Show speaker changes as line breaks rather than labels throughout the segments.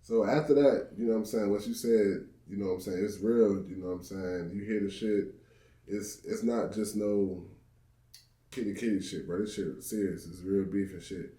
So after that, you know what I'm saying, what you said, you know what I'm saying, it's real, you know what I'm saying. You hear the shit, it's not just no kitty shit, bro. This shit is serious. It's real beef and shit.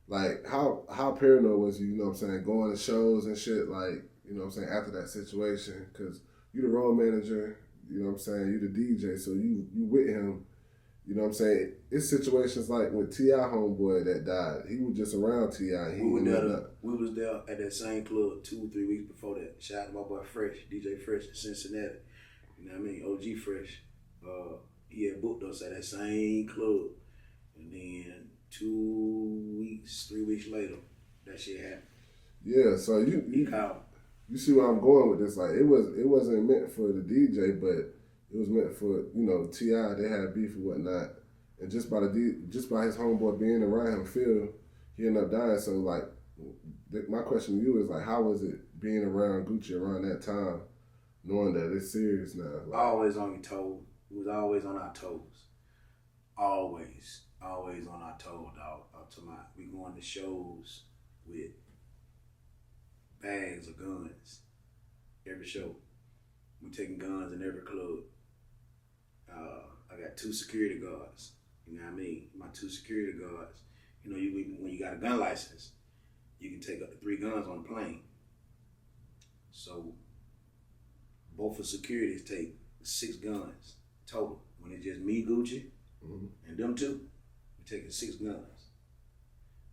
Like how paranoid was you know what I'm saying, going to shows and shit, like, you know what I'm saying, after that situation, because you the road manager, you know what I'm saying, you the DJ, so you with him, you know what I'm saying. It's situations like with T.I. homeboy that died. He was just around T.I.
We was there at that same club 2 or 3 weeks before that. Shout out to my boy Fresh, DJ Fresh in Cincinnati. You know what I mean? OG Fresh. He had booked us at that same club. And then 2 weeks, 3 weeks later, that shit happened.
Yeah, so you see where I'm going with this. Like, it wasn't meant for the DJ, but it was meant for, you know, T.I. They had beef and whatnot, and just by his homeboy being around him, Phil, he ended up dying. So like, my question to you is like, how was it being around Gucci around that time, knowing that it's serious now? Like,
always on your toes. We was always on our toes. Always on our toes, dog. Up to we going to shows with bags of guns. Every show, we taking guns in every club. I got 2 security guards. You know what I mean? My 2 security guards. You know, when you got a gun license, you can take up to 3 guns on the plane. So both of securities take 6 guns total. When it's just me, Gucci, and them 2, we taking 6 guns.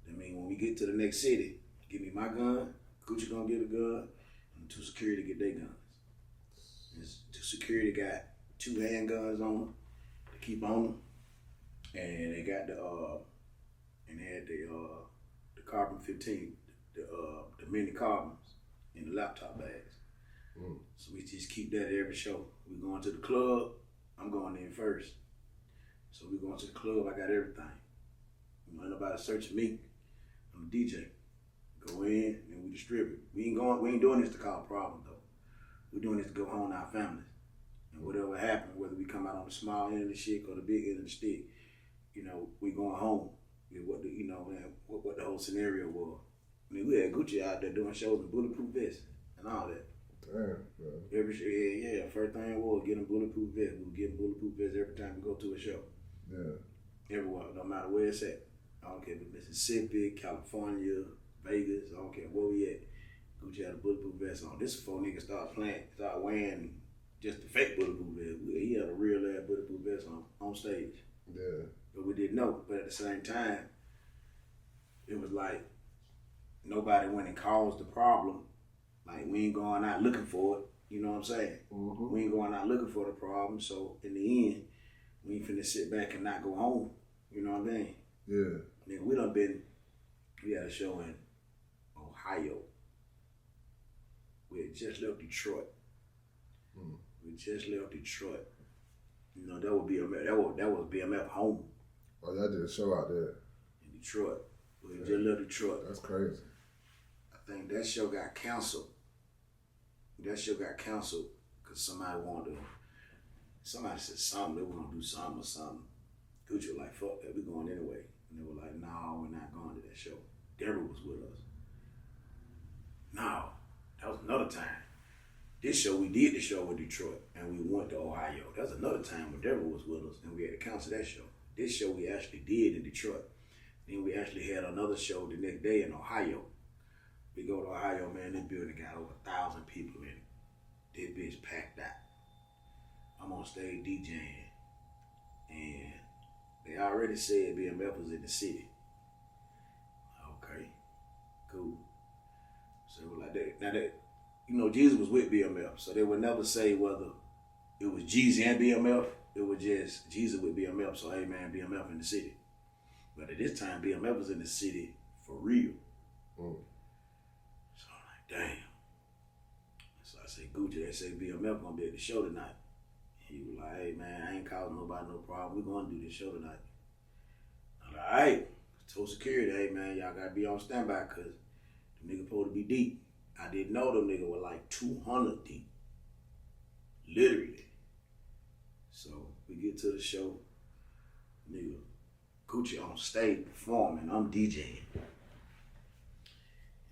I mean, when we get to the next city, give me my gun, Gucci gonna get a gun, and 2 security get their guns. This 2 security got 2 handguns on them to keep on them, and they got and they had the carbon 15, the mini carbons in the laptop bags. So we just keep that at every show. We going to the club, I'm going in first. So we going to the club, I got everything. Ain't nobody searching me. I'm a DJ. Go in and we distribute. We ain't doing this to cause problems though. We're doing this to go home to our families. And whatever happens, whether we come out on the small end of the stick or the big end of the stick, you know, we going home with what the, you know, man, what the whole scenario was. I mean, we had Gucci out there doing shows in bulletproof vests and all that.
Damn, bro.
First thing was getting bulletproof vests. We were getting bulletproof vests every time we go to a show.
Yeah.
Everywhere, no matter where it's at. I don't care if it's Mississippi, California, Vegas, I don't care where we at. Gucci had a bulletproof vest on. This before niggas start wearing just the fake bulletproof vest. He had a real ass bulletproof vest on stage.
Yeah.
But we didn't know. But at the same time, it was like nobody went and caused the problem. Like, we ain't going out looking for it. You know what I'm saying?
Mm-hmm.
We ain't going out looking for the problem. So in the end, we ain't finna sit back and not go home. You know what I mean?
Yeah.
Nigga, we had a show in Ohio. We had just left Detroit. We just left Detroit. You know, that was BMF home.
Oh, y'all did a show out there.
In Detroit. We just left Detroit.
That's crazy.
I think that show got canceled. Because somebody said something, they were gonna do something or something. Gucci was like, fuck that, we going anyway. And they were like, no, we're not going to that show. Deborah was with us. No, that was another time. We did the show with Detroit and we went to Ohio. That was another time when Deborah was with us and we had to cancel that show. This show we actually did in Detroit. Then we actually had another show the next day in Ohio. We go to Ohio, man, this building got over 1,000 people in it. This bitch packed out. I'm on stage DJing, and they already said BMF was in the city. Okay, cool. So it was like that. Now that, you know, Jeezy was with BMF, so they would never say whether it was Jeezy and BMF. It was just Jeezy with BMF. So hey man, BMF in the city. But at this time, BMF was in the city for real. So I'm like, damn. So I say, Gucci, they say BMF gonna be at the show tonight. He was like, hey man, I ain't causing nobody no problem. We gonna do this show tonight. I'm like, all right. Told security, hey man, y'all gotta be on standby cause the nigga supposed to be deep. I didn't know them nigga were like 200 deep. Literally. So we get to the show, nigga, Gucci on stage performing, I'm DJing.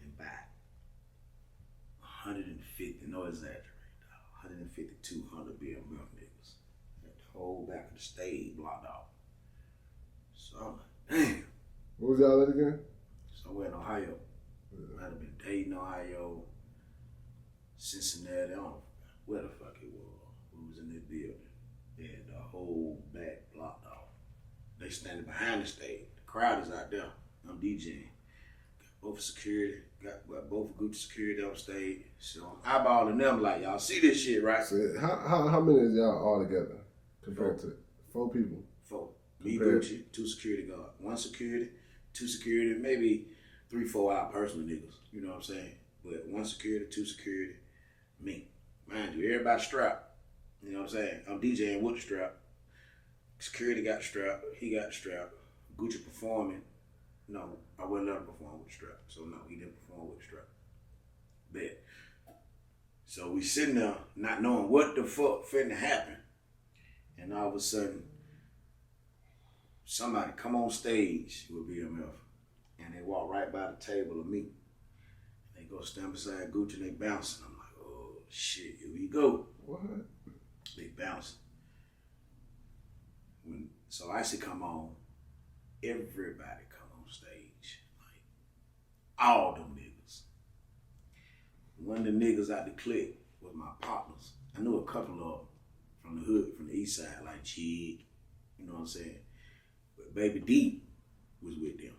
And back. 150, no exaggerate, 150, 200 BMF niggas. Got the whole back of the stage blocked off. So I'm like, damn.
What was y'all at again?
Somewhere in Ohio. Might have been Dayton, Ohio, Cincinnati, I don't know where the fuck it was. We was in this building. They had the whole back blocked off. They standing behind the stage. The crowd is out there. I'm DJing. Got both security, got both Gucci security on stage. So I'm eyeballing them like, y'all see this shit, right?
So how many is y'all all together compared to 4 people?
4. Me, Gucci, 2 security guards. 1 security, 2 security, maybe 3-4 our personal niggas. You know what I'm saying? But 1 security, 2 security, me. Mind you, everybody strapped. You know what I'm saying? I'm DJing with the strap. Security got the strap. He got the strap. Gucci performing. No, I wouldn't let him perform with the strap. So no, he didn't perform with the strap. Bet. So we sitting there not knowing what the fuck finna happen. And all of a sudden, somebody come on stage with BMF. And they walk right by the table of me. They go stand beside Gucci and they bouncing. I'm like, oh shit, here we go.
What?
They bouncing. When So Icy come on, everybody come on stage. Like, all them niggas. One of the niggas out the clique was my partners. I knew a couple of them from the hood, from the east side, like Jig, you know what I'm saying? But Baby D was with them.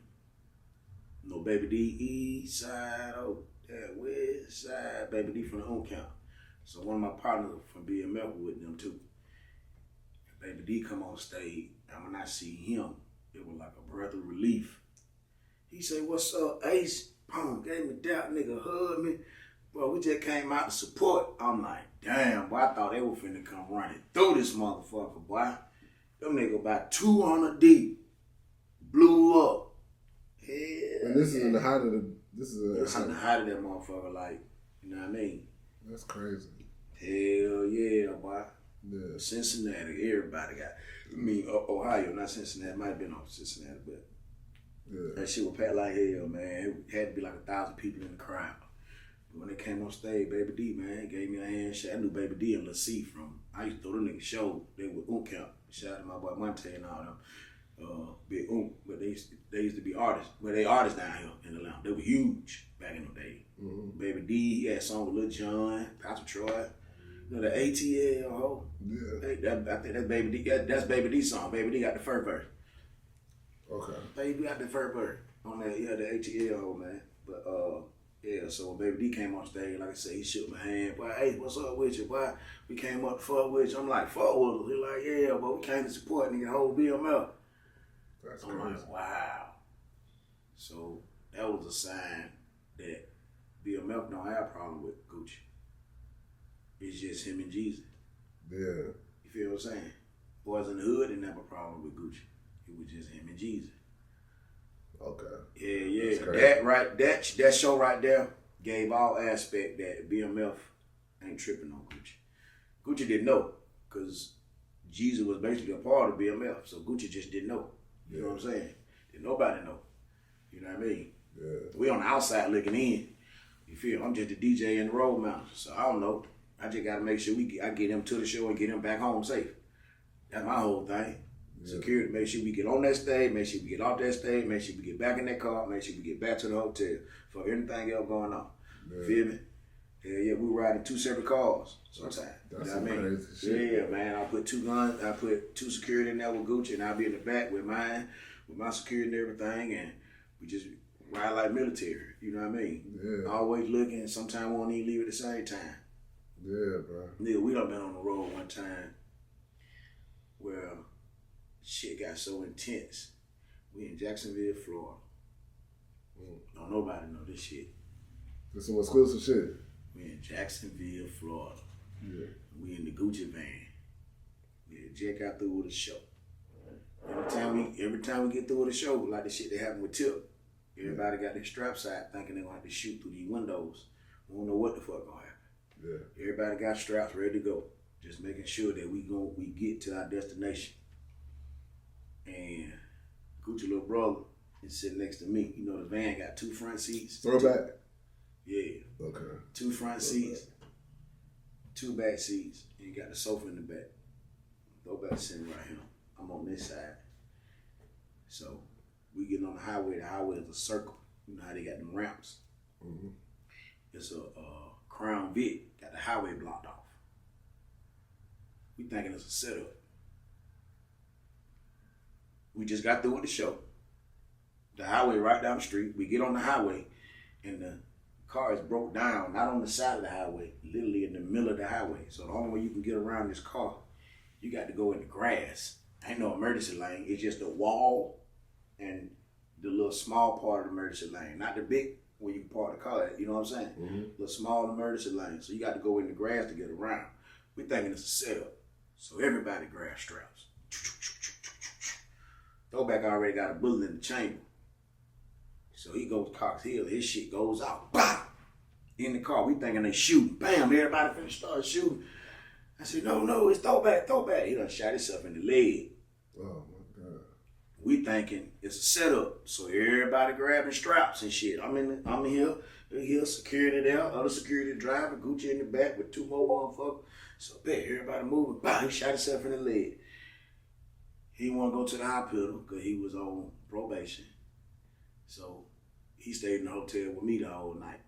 You know, Baby D, east side, oh, yeah, west side, Baby D from the home count. So one of my partners from BMF was with them too. Baby D come on stage, and when I see him, it was like a breath of relief. He say, "What's up, Ace?" Boom, gave me that, nigga hugged me. Bro, we just came out to support. I'm like, damn, boy, I thought they were finna come running through this motherfucker, boy. Them nigga about 200 deep, blew up. Hell,
and this is in the height of the. This is
in the height of that motherfucker, like, you know what I mean?
That's crazy.
Hell yeah, boy.
Yeah.
Cincinnati, everybody got. I mean, Ohio, not Cincinnati. Might have been on Cincinnati, but that shit was packed like hell, man. It had to be like 1,000 people in the crowd. But when they came on stage, Baby D, man, gave me a handshake. I knew Baby D and Lil C from. I used to throw them niggas show. They were Count. Shout out to my boy Monte and all them. Big but they used to be artists. Well, they artists down here in Atlanta. They were huge back in the day.
Mm-hmm.
Baby D, he had a song with Lil Jon, Pt3. You know the ATL ho?
Yeah.
I think that's Baby D. That's Baby D's song. Baby D got the first verse.
Okay.
Baby D got the first verse on that. Yeah, the ATL ho, man. But yeah. So when Baby D came on stage, like I said, he shook my hand. Boy, hey, what's up with you? Boy, we came up to fuck with you. I'm like, fuck with us. He like, yeah, but we came to support nigga the whole BMF.
That's
I'm
crazy.
like, wow. So that was a sign that BMF don't have a problem with Gucci. It's just him and Jeezy.
Yeah.
You feel what I'm saying? Boys in the hood didn't have a problem with Gucci. It was just him and Jeezy.
Okay.
Yeah. That show right there gave all aspect that BMF ain't tripping on Gucci. Gucci didn't know because Jeezy was basically a part of BMF, so Gucci just didn't know. You know what I'm saying? Did nobody know? You know what I mean?
Yeah.
We on the outside looking in. You feel? I'm just a DJ and the road mountain, so I don't know. I just gotta make sure I get him to the show and get him back home safe. That's my whole thing. Yeah. Security, make sure we get on that stage, make sure we get off that stage, make sure we get back in that car, make sure we get back to the hotel for anything else going on. Yeah. Feel me? Yeah, we riding 2 separate cars sometimes.
That's
you know what I mean?
Crazy shit.
Yeah, man. I put 2 guns, I put 2 security in there with Gucci, and I'll be in the back with mine, with my security and everything, and we just ride like military. You know what I mean?
Yeah.
Always looking, sometimes we won't even leave at the same time.
Yeah, bro.
Nigga, we done been on the road one time where shit got so intense. We in Jacksonville, Florida. Don't nobody know this shit.
This some exclusive shit.
We in Jacksonville, Florida.
Yeah.
We in the Gucci van. We just got through with the show. Every time we get through with the show, like the shit that happened with Tip, everybody got their straps out thinking they gonna have to shoot through these windows. We don't know what the fuck gonna happen. Yeah. Everybody got straps ready to go. Just making sure that we get to our destination. And Gucci little brother is sitting next to me. You know the van got 2 front seats.
Throwback?
Yeah.
Okay.
2 front seats. 2 back seats, and you got the sofa in the back. Throwback sitting right here. I'm on this side. So we getting on the highway. The highway is a circle. You know how they got them ramps.
Mm-hmm.
It's a Crown Vic. Got the highway blocked off. We thinking it's a setup. We just got through with the show. The highway right down the street. We get on the highway, and the car is broke down, not on the side of the highway, literally in the middle of the highway. So the only way you can get around this car, you got to go in the grass. Ain't no emergency lane. It's just a wall and the little small part of the emergency lane, not the big where you can park the car at. You know what I'm saying?
Mm-hmm.
The small emergency lane. So you got to go in the grass to get around. We thinking it's a setup. So everybody grab straps. Throwback already got a bullet in the chamber. So he goes to Cox Hill. His shit goes out. Bah! In the car. We thinking they shooting. Bam! Everybody finna start shooting. I said, no, it's throwback. He done shot himself in the leg.
Oh my God.
We thinking it's a setup. So everybody grabbing straps and shit. I'm in here, security there, other security driver, Gucci in the back with 2 more motherfuckers. So everybody moving. Bah! He shot himself in the leg. He didn't want to go to the hospital because he was on probation. So he stayed in the hotel with me the whole night.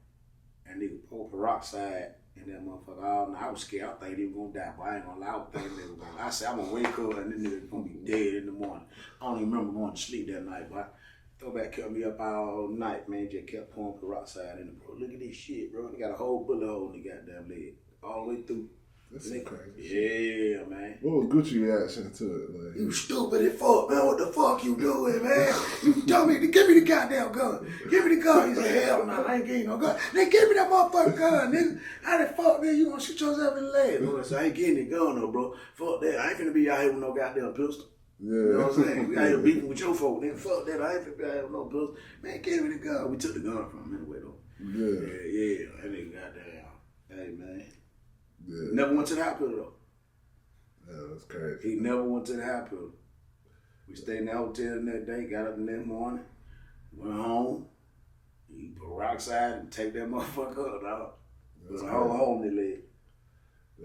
And nigga poured peroxide in that motherfucker all night. I was scared. I thought he was gonna die, but I ain't gonna lie. I was thinking they was gonna. I said I'm gonna wake up and this nigga gonna be dead in the morning. I don't even remember going to sleep that night, but Throwback kept me up all night, man. Just kept pouring peroxide in the bro. Look at this shit, bro. They got a whole bullet hole in the goddamn leg, all the way through.
That's some crazy
shit. Yeah, man.
What was Gucci reaction to it? Like,
you stupid as fuck, man. What the fuck you doing, man? You told me to give me the goddamn gun. Give me the gun. He said, hell no, I ain't getting no gun. Then give me that motherfucking gun, nigga. How the fuck, man, you gonna shoot yourself in the leg? Bro, so I ain't getting the gun, though, bro. Fuck that. I ain't finna be out here with no goddamn pistol.
yeah.
You know what I'm saying? We out here beefing with your folk, nigga. Fuck that. I ain't finna be out here with no pistol. Man, give me the gun. We took the gun from him anyway, though. Yeah. That nigga goddamn. Hey, man.
Yeah.
Never went to the hospital, though.
Yeah, that's crazy.
He never went to the hospital. We stayed in the hotel that day, got up the next morning, went home, he put peroxide and take that motherfucker up, dog. There's a whole hole in the leg.